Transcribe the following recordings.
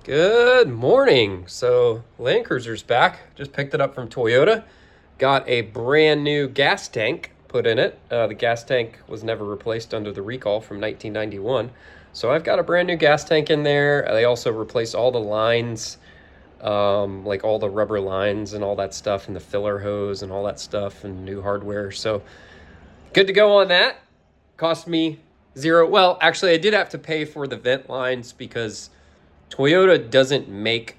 Good morning. So Land Cruiser's back. Just picked it up from Toyota. Got a brand new gas tank put in it. The gas tank was never replaced under the recall from 1991. So I've got a brand new gas tank in there. They also replaced all the lines, like all the rubber lines and all that stuff, and the filler hose and all that stuff, and new hardware. So good to go on that. Cost me zero. Well, actually, I did have to pay for the vent lines because Toyota doesn't make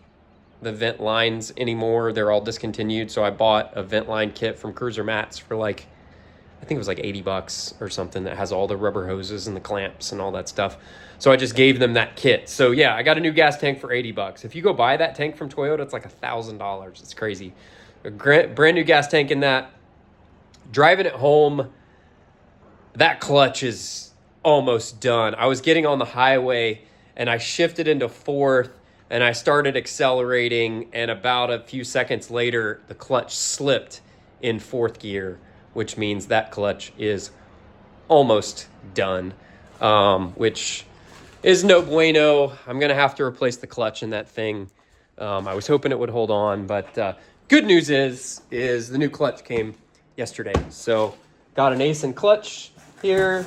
the vent lines anymore. They're all discontinued. So I bought a vent line kit from Cruiser Mats for I think it was like 80 bucks or something, that has all the rubber hoses and the clamps and all that stuff. So I just gave them that kit. So yeah, I got a new gas tank for 80 bucks. If you go buy that tank from Toyota, it's like $1,000. It's crazy. A brand new gas tank in that. Driving it home, that clutch is almost done. I was getting on the highway and I shifted into fourth and I started accelerating, and about a few seconds later, the clutch slipped in fourth gear, which means that clutch is almost done, which is no bueno. I'm going to have to replace the clutch in that thing. I was hoping it would hold on, but good news is the new clutch came yesterday. So got an Aisin clutch here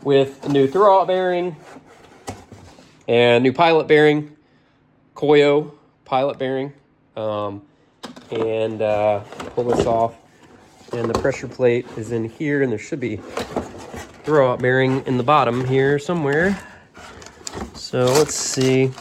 with a new throwout bearing and new pilot bearing, Koyo pilot bearing, and pull this off. And the pressure plate is in here, and there should be throwout bearing in the bottom here somewhere. So let's see.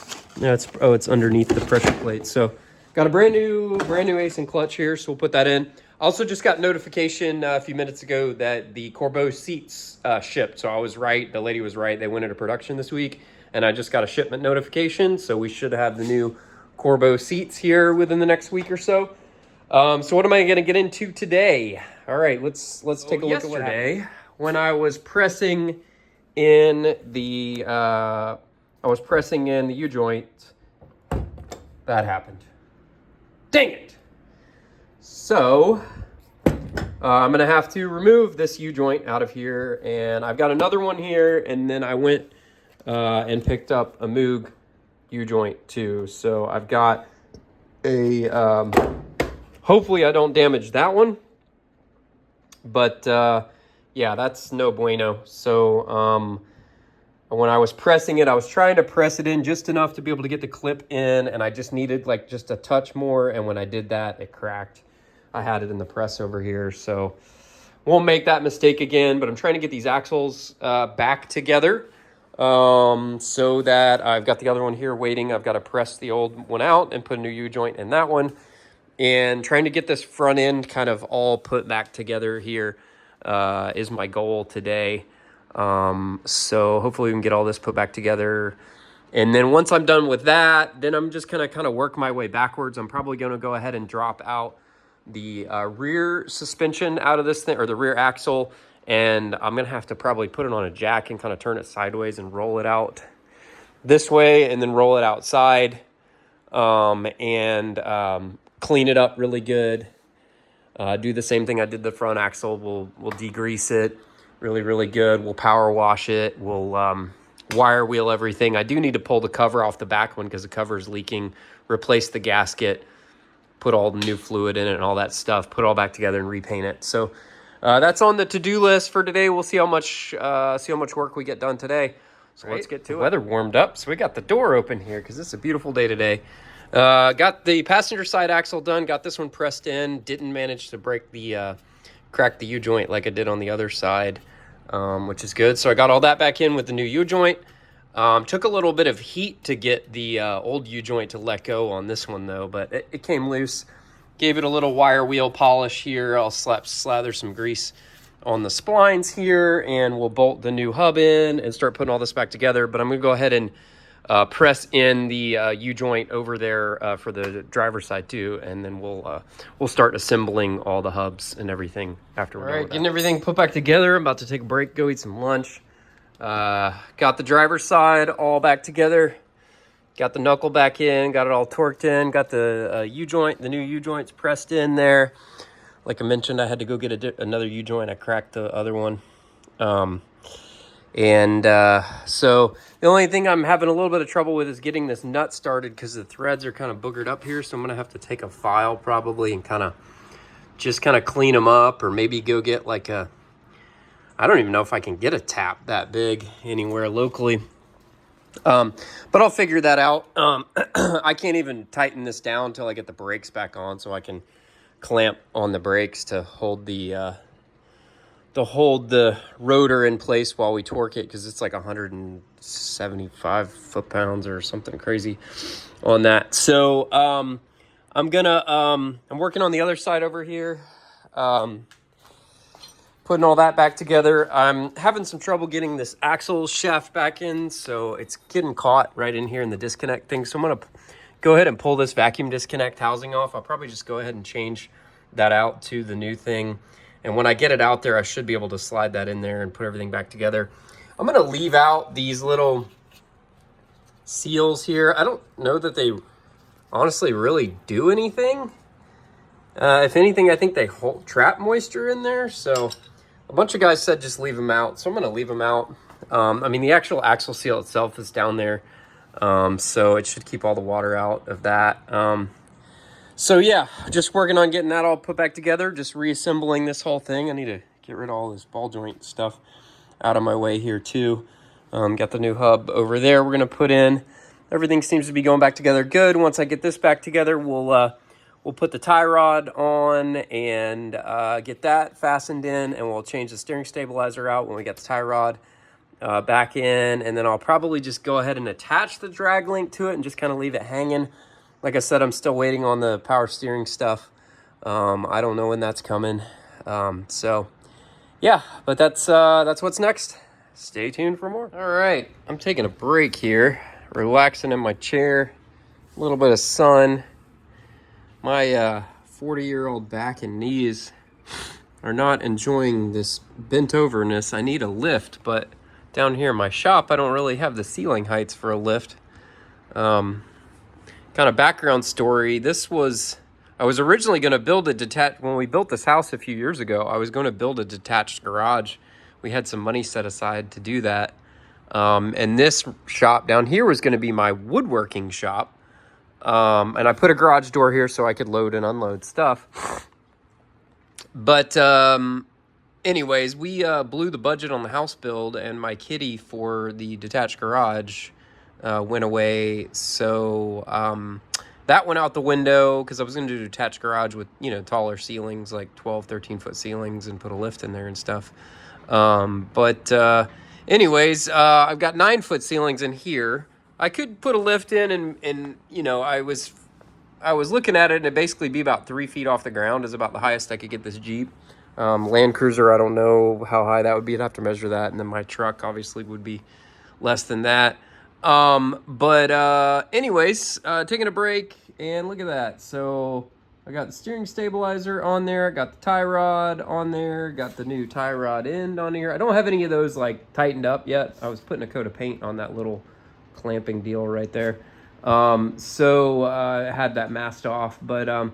No, it's underneath the pressure plate. So got a brand new Aisin clutch here, so we'll put that in. Also just got notification a few minutes ago that the Corbeau seats shipped. So I was right. The lady was right. They went into production this week, and I just got a shipment notification. So we should have the new Corbeau seats here within the next week or so. So what am I going to get into today? All right, let's take a look at what happened. When I was pressing in the U-joint, that happened. Dang it! So I'm gonna have to remove this U-joint out of here, and I've got another one here, and then I went and picked up a Moog U-joint too. So I've got a hopefully I don't damage that one, but yeah, that's no bueno. So when I was pressing it, I was trying to press it in just enough to be able to get the clip in, and I just needed just a touch more, and when I did that, it cracked. I had it in the press over here, so won't make that mistake again, but I'm trying to get these axles back together so that I've got the other one here waiting. I've got to press the old one out and put a new U-joint in that one, and trying to get this front end kind of all put back together here is my goal today. So hopefully we can get all this put back together. And then once I'm done with that, then I'm just going to kind of work my way backwards. I'm probably going to go ahead and drop out the rear suspension out of this thing, or the rear axle. And I'm going to have to probably put it on a jack and kind of turn it sideways and roll it out this way, and then roll it outside, and clean it up really good. Do the same thing I did the front axle. We'll degrease it really, really good. We'll power wash it. We'll wire wheel everything. I do need to pull the cover off the back one because the cover is leaking. Replace the gasket, put all the new fluid in it and all that stuff, put it all back together and repaint it. So that's on the to-do list for today. We'll see how much work we get done today. So let's get to it. Weather warmed up, so we got the door open here because it's a beautiful day today. Got the passenger side axle done. Got this one pressed in. Didn't manage to crack the U-joint like I did on the other side, which is good. So I got all that back in with the new U-joint. Took a little bit of heat to get the old U-joint to let go on this one, though, but it came loose. Gave it a little wire wheel polish here. I'll slather some grease on the splines here, and we'll bolt the new hub in and start putting all this back together. But I'm going to go ahead and press in the U-joint over there for the driver's side too, and then we'll start assembling all the hubs and everything after we're done with that. Getting everything put back together. I'm about to take a break, go eat some lunch. Got the driver's side all back together. Got the knuckle back in, got it all torqued in, got the U-joint, the new U-joints pressed in there. Like I mentioned, I had to go get another U-joint. I cracked the other one. And so the only thing I'm having a little bit of trouble with is getting this nut started because the threads are kind of boogered up here. So I'm going to have to take a file probably and kind of clean them up, or maybe go get like I don't even know if I can get a tap that big anywhere locally. But I'll figure that out. I can't even tighten this down until I get the brakes back on, so I can clamp on the brakes to hold the rotor in place while we torque it, because it's like 175 foot-pounds or something crazy on that. So I'm working on the other side over here, putting all that back together. I'm having some trouble getting this axle shaft back in, so it's getting caught right in here in the disconnect thing. So I'm gonna go ahead and pull this vacuum disconnect housing off. I'll probably just go ahead and change that out to the new thing. And when I get it out there, I should be able to slide that in there and put everything back together. I'm gonna leave out these little seals here. I don't know that they honestly really do anything. If anything, I think they trap moisture in there. So a bunch of guys said just leave them out. So I'm gonna leave them out. I mean, the actual axle seal itself is down there. So it should keep all the water out of that. So yeah, just working on getting that all put back together, just reassembling this whole thing. I need to get rid of all this ball joint stuff out of my way here too. Got the new hub over there we're gonna put in. Everything seems to be going back together good. Once I get this back together, we'll put the tie rod on and get that fastened in, and we'll change the steering stabilizer out when we get the tie rod back in. And then I'll probably just go ahead and attach the drag link to it and just kind of leave it hanging. Like I said, I'm still waiting on the power steering stuff. I don't know when that's coming. So yeah, but that's what's next. Stay tuned for more. All right, I'm taking a break here, relaxing in my chair, a little bit of sun. My 40-year-old back and knees are not enjoying this bent overness. I need a lift, but down here in my shop, I don't really have the ceiling heights for a lift. Kind of background story. I was originally going to build when we built this house a few years ago, I was going to build a detached garage. We had some money set aside to do that. And this shop down here was going to be my woodworking shop. And I put a garage door here so I could load and unload stuff. But anyways, we blew the budget on the house build, and my kitty for the detached garage went away. So that went out the window, because I was going to do a detached garage with, taller ceilings, like 12, 13-foot ceilings, and put a lift in there and stuff. Anyways, I've got 9-foot ceilings in here. I could put a lift in, and I was looking at it, and it'd basically be about 3 feet off the ground is about the highest I could get this Jeep. Land Cruiser, I don't know how high that would be. I'd have to measure that. And then my truck obviously would be less than that. Anyways, taking a break, and look at that. So I got the steering stabilizer on there, got the tie rod on there, got the new tie rod end on here. I don't have any of those like tightened up yet. I was putting a coat of paint on that little clamping deal right there. So I had that masked off, but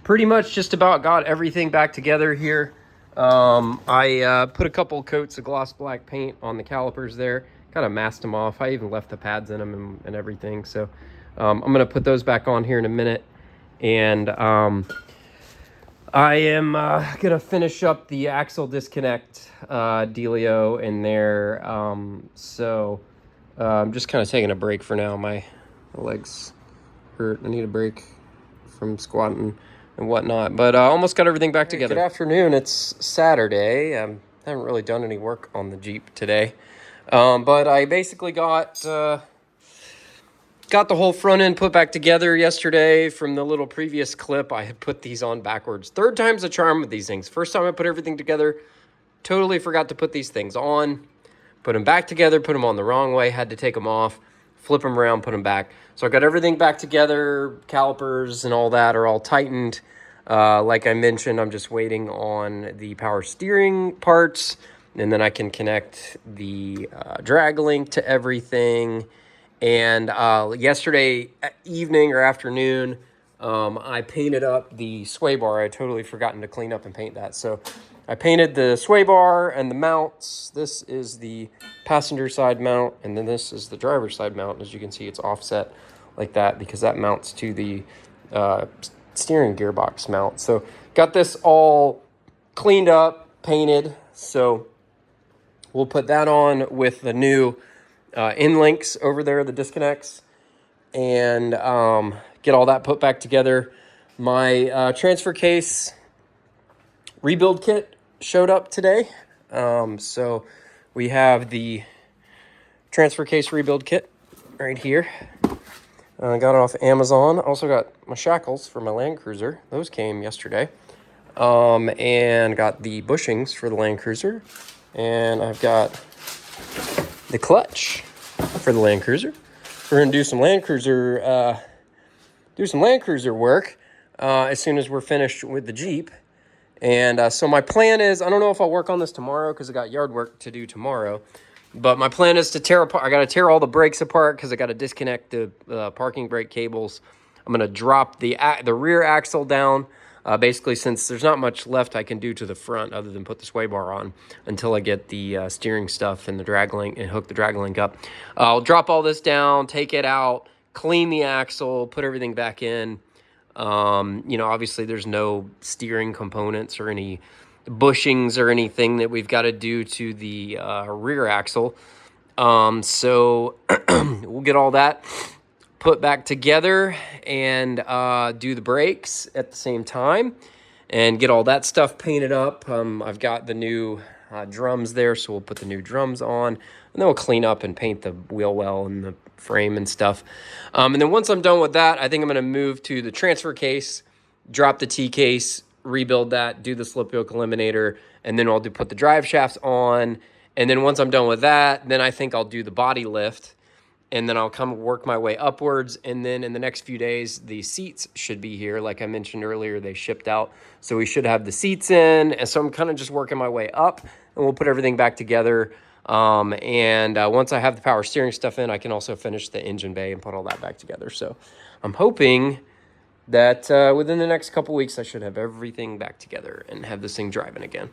pretty much just about got everything back together here. I put a couple coats of gloss black paint on the calipers there, kind of masked them off. I even left the pads in them and everything. So I'm going to put those back on here in a minute. And I am going to finish up the axle disconnect dealio in there. I'm just kind of taking a break for now. My legs hurt. I need a break from squatting and whatnot. But almost got everything back together. Good afternoon. It's Saturday. I haven't really done any work on the Jeep today. But I basically got the whole front end put back together yesterday. From the little previous clip, I had put these on backwards. Third time's the charm with these things. First time I put everything together, totally forgot to put these things on. Put them back together, put them on the wrong way, had to take them off, flip them around, put them back. So I got everything back together, calipers and all that are all tightened. Like I mentioned, I'm just waiting on the power steering parts, and then I can connect the drag link to everything. And yesterday evening or afternoon, I painted up the sway bar. I totally forgotten to clean up and paint that. So I painted the sway bar and the mounts. This is the passenger side mount, and then this is the driver's side mount. As you can see, it's offset like that because that mounts to the steering gearbox mount. So got this all cleaned up, painted. So we'll put that on with the new end links over there, the disconnects, and get all that put back together. My transfer case rebuild kit showed up today. So we have the transfer case rebuild kit right here. I got it off Amazon. Also got my shackles for my Land Cruiser. Those came yesterday. And got the bushings for the Land Cruiser. And I've got the clutch for the Land Cruiser. We're gonna do some Land Cruiser work as soon as we're finished with the Jeep. And so my plan is, I don't know if I'll work on this tomorrow because I got yard work to do tomorrow. But my plan is to tear apart. I got to tear all the brakes apart because I got to disconnect the parking brake cables. I'm going to drop the rear axle down. Basically, since there's not much left I can do to the front other than put the sway bar on until I get the steering stuff and the drag link and hook the drag link up. I'll drop all this down, take it out, clean the axle, put everything back in. Obviously there's no steering components or any bushings or anything that we've got to do to the rear axle. So we'll get all that put back together and do the brakes at the same time and get all that stuff painted up. I've got the new drums there, so we'll put the new drums on, and then we'll clean up and paint the wheel well and the frame and stuff. And then once I'm done with that, I think I'm going to move to the transfer case, drop the T-case, rebuild that, do the slip yoke eliminator, and then I'll put the drive shafts on. And then once I'm done with that, then I think I'll do the body lift, and then I'll come work my way upwards. And then in the next few days, the seats should be here. Like I mentioned earlier, they shipped out, so we should have the seats in. And so I'm kind of just working my way up, and we'll put everything back together. Once I have the power steering stuff in, I can also finish the engine bay and put all that back together. So I'm hoping that within the next couple weeks, I should have everything back together and have this thing driving again.